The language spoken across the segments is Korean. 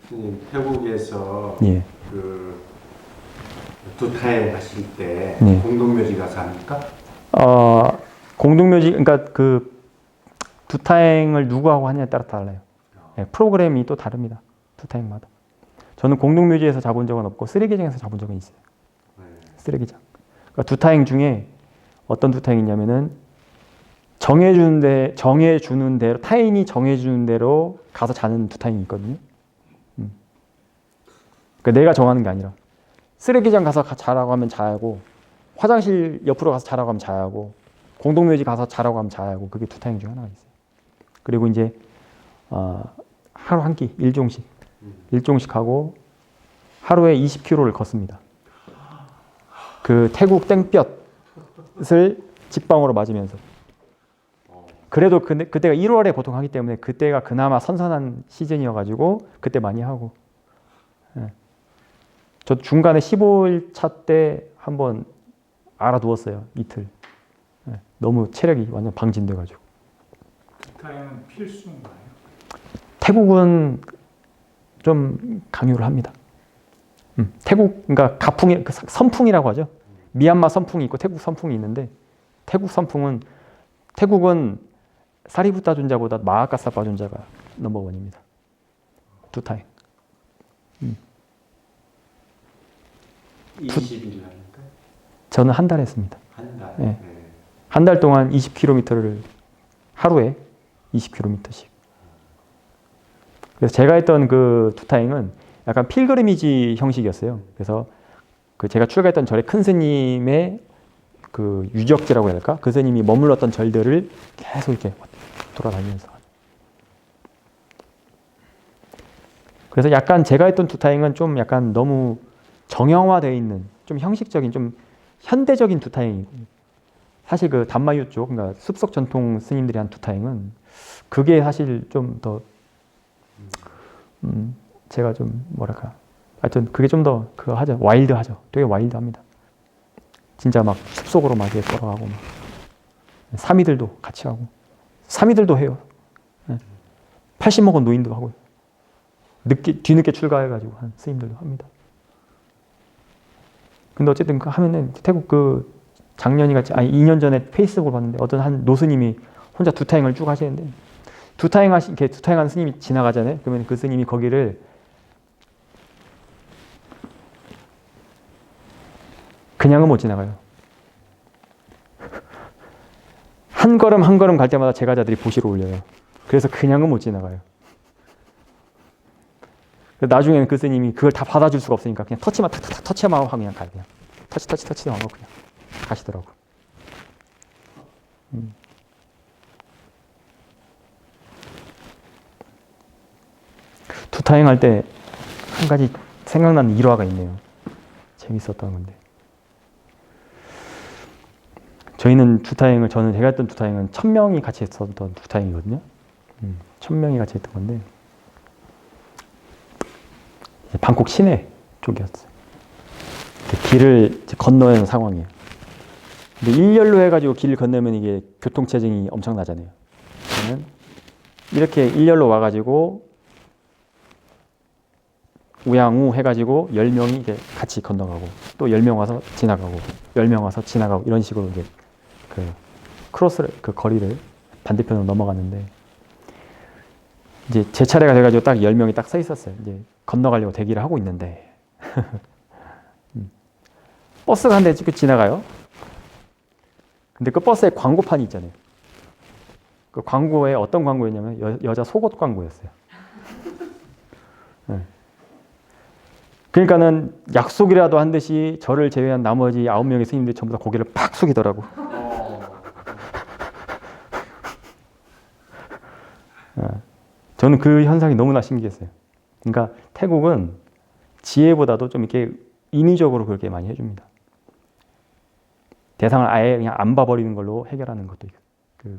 스님, 태국에서 예. 그 두타에 가실 때 네. 공동묘지 가서 합니까? 공동묘지, 그러니까 그 두타행을 누구하고 하냐에 따라 달라요. 예, 프로그램이 또 다릅니다. 두타행마다. 저는 공동묘지에서 잡은 적은 없고 쓰레기장에서 잡은 적은 있어요. 네. 쓰레기장. 그러니까 두타행 중에 어떤 두타행이냐면은 정해주는 대로 타인이 정해주는 대로 가서 자는 두타행이 있거든요. 그러니까 내가 정하는 게 아니라 쓰레기장 가서 자라고 하면 자야고 화장실 옆으로 가서 자라고 하면 자야고 공동묘지 가서 자라고 하면 자야고 그게 두타행 중에 하나가 있어요. 그리고 이제 하루 한 끼 일종씩 하고 하루에 20km를 걷습니다. 그 태국 땡볕을 직방으로 맞으면서. 그래도 그때가 1월에 보통 하기 때문에 그때가 그나마 선선한 시즌이어가지고 그때 많이 하고. 예. 저 중간에 15일 차 때 한번 알아두었어요. 이틀. 예. 너무 체력이 완전 방진돼가지고. 두타행은 필수인가요? 태국은 좀 강요를 합니다. 태국, 그러니까 가풍이, 선풍이라고 하죠. 미얀마 선풍이 있고 태국 선풍이 있는데 태국은 사리부타 준자보다 마하카사파 준자가 넘버원입니다. 두타행. 20일 합니까? 저는 한 달 했습니다. 한 달. 네. 네. 한 달 동안 20km를 하루에 20km씩. 그래서 제가 했던 그 두타행은 약간 필그리미지 형식이었어요. 그래서 그 제가 출가했던 절의 큰 스님의 그 유적지라고 해야 될까? 그 스님이 머물렀던 절들을 계속 이렇게 돌아다니면서. 그래서 약간 제가 했던 두타행은 좀 약간 너무 정형화되어 있는 좀 형식적인 좀 현대적인 두타행이고 사실 그 단마유 쪽 그러니까 숲속 전통 스님들이 한 두타행은 그게 사실 좀 더 제가 좀 뭐랄까 하여튼 그게 좀 더 그거 하죠. 와일드하죠. 되게 와일드합니다. 진짜 막 숲속으로 막 이렇게 걸어가고 막 사미들도 같이 하고 사미들도 해요. 80 먹은 노인도 하고요. 뒤늦게 출가해가지고 한 스님들도 합니다. 근데 어쨌든 그 하면은 태국 그 작년이 같이 2년 전에 페이스북을 봤는데 어떤 한 노스님이 혼자 두타행을 쭉 하시는데 두타행한 스님이 지나가잖아요. 그러면 그 스님이 거기를 그냥은 못 지나가요. 한 걸음 한 걸음 갈 때마다 제가자들이 보시러 올려요. 그래서 그냥은 못 지나가요. 나중에는 그 스님이 그걸 다 받아줄 수가 없으니까 그냥 터치만 탁탁탁 터치만 하고 그냥 가요. 그냥 터치만 하고 그냥 가시더라고. 두타행 할 때 한 가지 생각나는 일화가 있네요. 재밌었던 건데. 저는 제가 했던 두타행은 1000명이 같이 했었던 두타행이거든요. 1000명이 같이 했던 건데 방콕 시내 쪽이었어요. 길을 건너야 하는 상황이에요. 근데 일렬로 해가지고 길을 건너면 이게 교통체증이 엄청나잖아요. 그러면 이렇게 일렬로 와가지고 우양우 해가지고 10명이 이게 같이 건너가고 또 10명 와서 지나가고 10명 와서 지나가고 이런 식으로 이제 그 크로스를 그 거리를 반대편으로 넘어갔는데 이제 제 차례가 돼가지고 딱 10명이 딱 서 있었어요. 이제 건너가려고 대기를 하고 있는데 버스가 한 대 지나가요. 근데 그 버스에 광고판이 있잖아요. 그 광고에 어떤 광고였냐면 여자 속옷 광고였어요. 네. 그러니까는 약속이라도 한 듯이 저를 제외한 나머지 9명의 스님들이 전부 다 고개를 팍 숙이더라고. 저는 그 현상이 너무나 신기했어요. 그러니까 태국은 지혜보다도 좀 이렇게 인위적으로 그렇게 많이 해줍니다. 대상을 아예 그냥 안 봐버리는 걸로 해결하는 것도 있고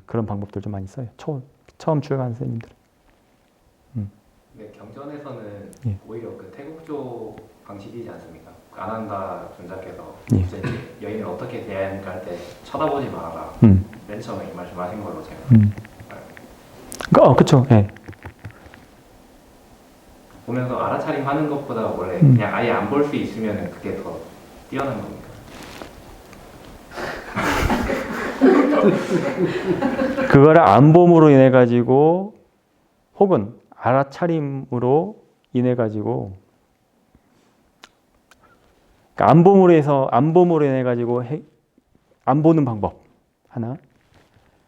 그런 방법들 좀 많이 써요. 처음 출가한 선생님들. 네, 경전에서는 예. 오히려 그 태국 쪽 방식이지 않습니까? 그 아난다 존자께서 예. 이제 여인을 어떻게 대해야 하니까 할 때 쳐다보지 말아라. 맨 처음에 말씀하신 걸로 제가 그쵸. 예. 보면서 알아차림하는 것보다 원래 그냥 아예 안 볼 수 있으면 그게 더 뛰어난 겁니까? 그거를 안봄으로 인해 가지고 혹은 알아차림으로 인해 가지고 그러니까 안봄으로 인해 가지고 안 보는 방법 하나,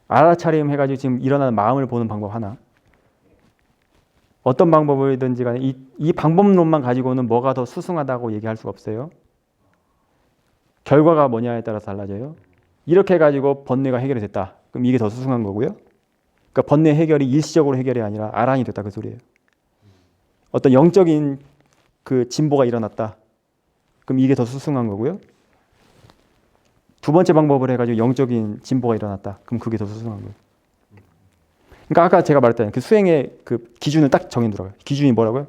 알아차림 해가지고 지금 일어나는 마음을 보는 방법 하나. 어떤 방법이든지 간에 이 방법론만 가지고는 뭐가 더 수승하다고 얘기할 수가 없어요. 결과가 뭐냐에 따라서 달라져요. 이렇게 해가지고 번뇌가 해결이 됐다. 그럼 이게 더 수승한 거고요. 그러니까 번뇌 해결이 일시적으로 해결이 아니라 아란이 됐다 그 소리예요. 어떤 영적인 그 진보가 일어났다. 그럼 이게 더 수승한 거고요. 두 번째 방법을 해가지고 영적인 진보가 일어났다. 그럼 그게 더 수승한 거예요. 그러니까 아까 제가 말했잖아요. 그 수행의 그 기준을 딱 정해두라고요. 기준이 뭐라고요?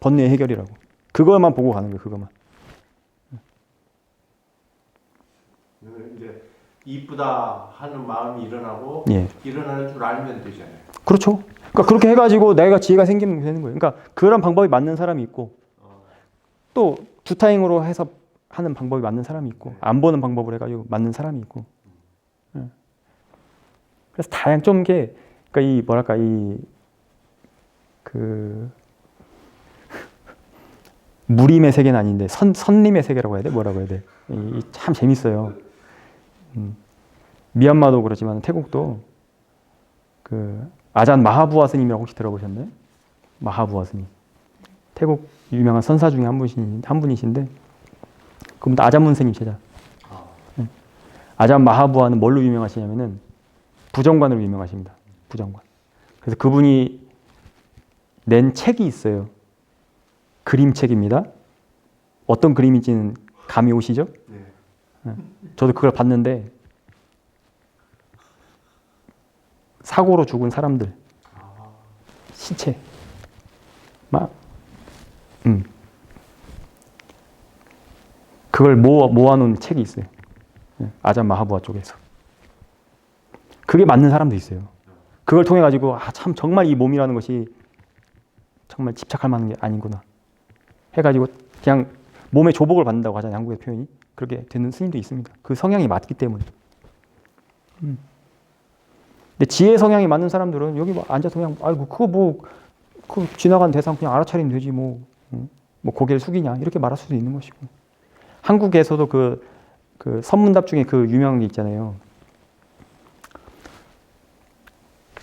번뇌 해결이라고. 그것만 보고 가는 거예요. 그것만. 이제 이쁘다 하는 마음이 일어나고 예. 일어나는 줄 알면 되잖아요. 그렇죠. 그러니까 그렇게 해가지고 내가 지혜가 생기면 되는 거예요. 그러니까 그런 방법이 맞는 사람이 있고 또 두타잉으로 해서 하는 방법이 맞는 사람이 있고 안 보는 방법을 해가지고 맞는 사람이 있고. 그래서 다양 좀 게 그러니까 이 뭐랄까 이 그 무림의 세계는 아닌데 선림의 세계라고 해야 돼? 뭐라고 해야 돼? 참 재밌어요. 미얀마도 그렇지만 태국도 그 아잔 마하부아 스님이라고 혹시 들어보셨나요? 마하부아 스님. 태국 유명한 선사 중에 한 분이신데 그분도 아잔문 스님 제자. 아잔 마하부아는 뭘로 유명하시냐면은 부정관으로 유명하십니다. 부정관. 그래서 그분이 낸 책이 있어요. 그림책입니다. 어떤 그림인지는 감이 오시죠? 네. 저도 그걸 봤는데 사고로 죽은 사람들 시체 막 그걸 모아놓은 책이 있어요. 아잔 마하부아 쪽에서. 그게 맞는 사람도 있어요. 그걸 통해 가지고 참 정말 이 몸이라는 것이 정말 집착할 만한 게 아니구나 해가지고 그냥 몸에 조복을 받는다고 하잖아요. 한국의 표현이. 그렇게 되는 스님도 있습니다. 그 성향이 맞기 때문에. 근데 지혜 성향이 맞는 사람들은 여기 뭐 앉아서 그냥 아이고 그거 뭐 그 지나간 대상 그냥 알아차리면 되지 뭐 고개를 숙이냐 이렇게 말할 수도 있는 것이고. 한국에서도 그 선문답 중에 그 유명한 게 있잖아요.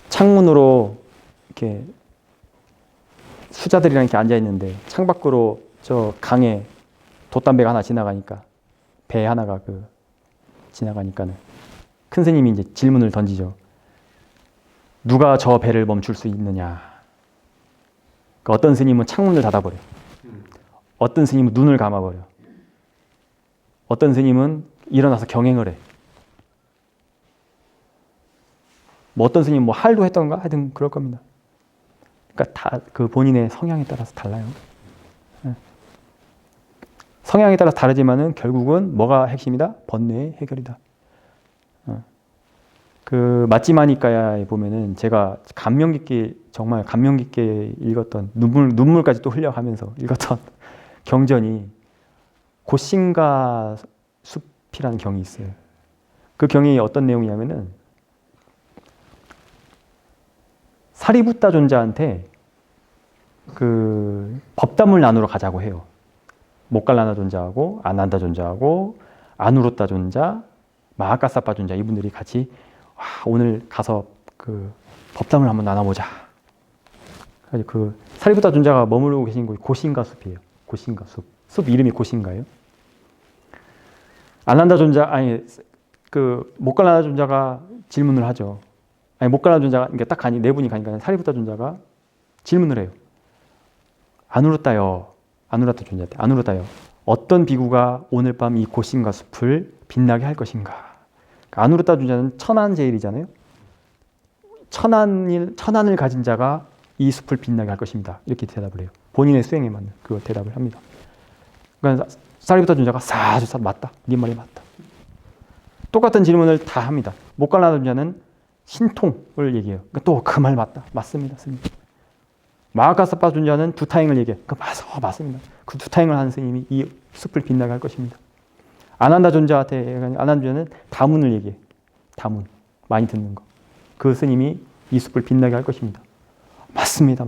창문으로 이렇게 수자들이랑 이렇게 앉아 있는데 창밖으로 저 강에 돛담배가 하나 지나가니까 배 하나가 지나가니까는 큰 스님이 이제 질문을 던지죠. 누가 저 배를 멈출 수 있느냐? 그러니까 어떤 스님은 창문을 닫아버려. 어떤 스님은 눈을 감아버려. 어떤 스님은 일어나서 경행을 해. 뭐 어떤 스님은 뭐 할도 했던가 하여튼 그럴 겁니다. 그러니까 다 그 본인의 성향에 따라서 달라요. 성향에 따라서 다르지만은 결국은 뭐가 핵심이다? 번뇌의 해결이다. 그 마찌마니까야에 보면은 제가 정말 감명 깊게 읽었던 눈물까지 또 흘려가면서 읽었던 경전이 고신가 숲이라는 경이 있어요. 그 경이 어떤 내용이냐면은 사리부타 존자한테 그 법담을 나누러 가자고 해요. 모칼라나 존자하고 아난다 존자하고 아누루타 존자, 마하카사파 존자 이분들이 같이 오늘 가서 그 법담을 한번 나눠보자. 그 사리부타 존자가 머무르고 계신 곳이 고신가 숲이에요. 고신가 숲. 숲 이름이 고신가예요. 아난다 존자 그 모칼라나 존자가 질문을 하죠. 모칼라나 존자가 그러니까 딱 네 분이 가니까 사리부타 존자가 질문을 해요. 아누라타 존자한테 아누라타요. 어떤 비구가 오늘 밤 이 고신가 숲을 빛나게 할 것인가? 아누라타 존자는 천안제일이잖아요. 천안을 가진 자가 이 숲을 빛나게 할 것입니다. 이렇게 대답을 해요. 본인의 수행에 맞는 그 대답을 합니다. 그러니까 사리부타 존자가 사주 맞다. 네 말이 맞다. 똑같은 질문을 다 합니다. 모칼라나 존자는 신통을 얘기해요. 그러니까 또 그 말 맞다. 맞습니다. 마하카사파 존자는 두타행을 얘기해. 맞습니다. 그 두타행을 하는 스님이 이 숲을 빛나게 할 것입니다. 아난다 존자한테 아난다 존자는 다문을 얘기해. 다문 많이 듣는 거. 그 스님이 이 숲을 빛나게 할 것입니다. 맞습니다.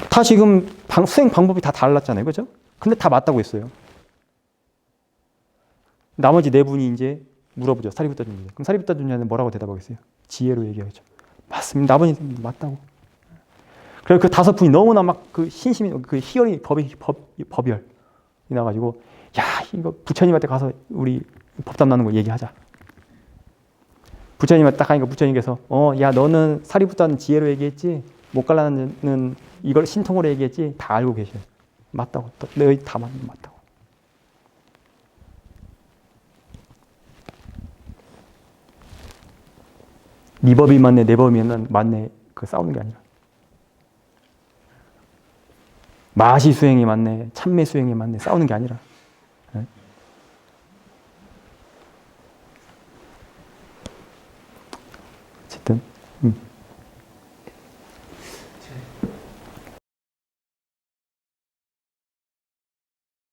다 지금 수행 방법이 다 달랐잖아요, 그렇죠? 근데 다 맞다고 했어요. 나머지 네 분이 이제 물어보죠. 사리부타 존자. 그럼 사리부타 존자는 뭐라고 대답하겠어요? 지혜로 얘기하죠. 맞습니다. 나머지 맞다고. 그래서 그 다섯 분이 너무나 막 그 신심이 그 희열이 법열이 나가지고 야 이거 부처님한테 가서 우리 법담 나는 거 얘기하자. 부처님한테 딱 하니까 부처님께서 야 너는 사리부타는 지혜로 얘기했지 모갈라는 이걸 신통으로 얘기했지 다 알고 계셔. 맞다고. 너희 다 맞다고. 네 법이 맞네 내 법이 맞네 그 싸우는 게 아니라 마시 수행이 맞네 참매 수행이 맞네 싸우는 게 아니라